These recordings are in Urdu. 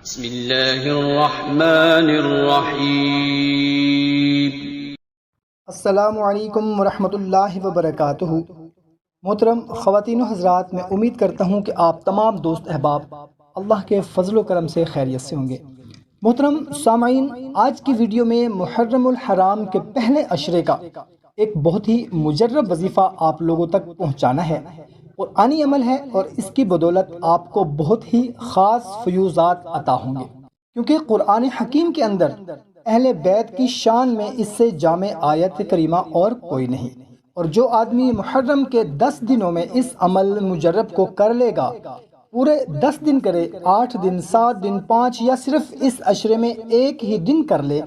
بسم اللہ الرحمن الرحیم۔ السلام علیکم ورحمۃ اللہ وبرکاتہ۔ محترم خواتین و حضرات، میں امید کرتا ہوں کہ آپ تمام دوست احباب اللہ کے فضل و کرم سے خیریت سے ہوں گے۔ محترم سامعین، آج کی ویڈیو میں محرم الحرام کے پہلے عشرے کا ایک بہت ہی مجرب وظیفہ آپ لوگوں تک پہنچانا ہے، قرآنی عمل ہے، اور اس کی بدولت آپ کو بہت ہی خاص فیوزات عطا ہوں گے، کیونکہ قرآن حکیم کے اندر اہل بیت کی شان میں اس سے جامع آیت کریمہ اور کوئی نہیں۔ اور جو آدمی محرم کے 10 دنوں میں اس عمل مجرب کو کر لے گا، پورے 10 دن کرے، 8 دن، 7 دن، 5 یا صرف اس عشرے میں ایک ہی دن کر لے،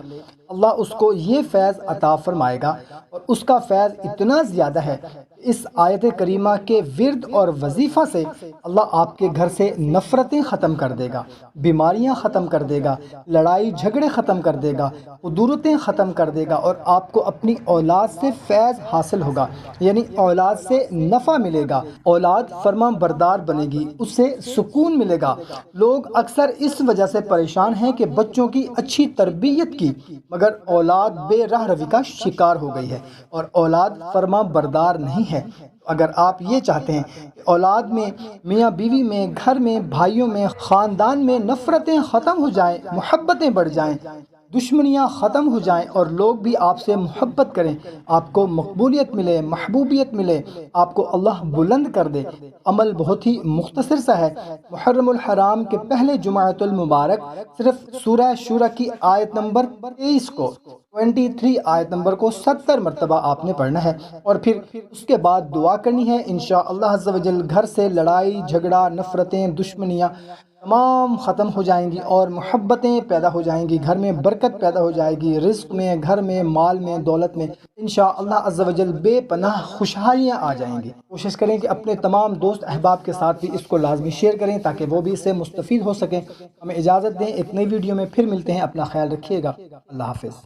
اللہ اس کو یہ فیض عطا فرمائے گا، اور اس کا فیض اتنا زیادہ ہے کہ اس آیت کریمہ کے ورد اور وظیفہ سے اللہ آپ کے گھر سے نفرتیں ختم کر دے گا، بیماریاں ختم کر دے گا، لڑائی جھگڑے ختم کر دے گا، قدورتیں ختم کر دے گا، اور آپ کو اپنی اولاد سے فیض حاصل ہوگا، یعنی اولاد سے نفع ملے گا، اولاد فرما بردار بنے گی، اس سے سکون ملے گا۔ لوگ اکثر اس وجہ سے پریشان ہیں کہ بچوں کی اچھی تربیت کی، مگر اولاد بے راہ روی کا شکار ہو گئی ہے اور اولاد فرما بردار نہیں ہے۔ اگر آپ یہ چاہتے ہیں کہ اولاد میں، میاں بیوی میں، گھر میں، بھائیوں میں، خاندان میں نفرتیں ختم ہو جائیں، محبتیں بڑھ جائیں، دشمنیاں ختم ہو جائیں، اور لوگ بھی آپ سے محبت کریں، آپ کو مقبولیت ملے، محبوبیت ملے، آپ کو اللہ بلند کر دے، عمل بہت ہی مختصر سا ہے۔ محرم الحرام کے پہلے جمعۃ المبارک صرف سورہ شورى کی آیت نمبر 23 کو 23 آیت نمبر کو 70 مرتبہ آپ نے پڑھنا ہے، اور پھر اس کے بعد دعا کرنی ہے۔ انشاءاللہ عز و جل گھر سے لڑائی جھگڑا، نفرتیں، دشمنیاں تمام ختم ہو جائیں گی، اور محبتیں پیدا ہو جائیں گی، گھر میں برکت پیدا ہو جائے گی، رزق میں، گھر میں، مال میں، دولت میں انشاءاللہ عز و جل بے پناہ خوشحالیاں آ جائیں گی۔ کوشش کریں کہ اپنے تمام دوست احباب کے ساتھ بھی اس کو لازمی شیئر کریں تاکہ وہ بھی اس سے مستفید ہو سکیں۔ ہمیں اجازت دیں، ایک نئی ویڈیو میں پھر ملتے ہیں، اپنا خیال رکھیے گا، اللہ حافظ۔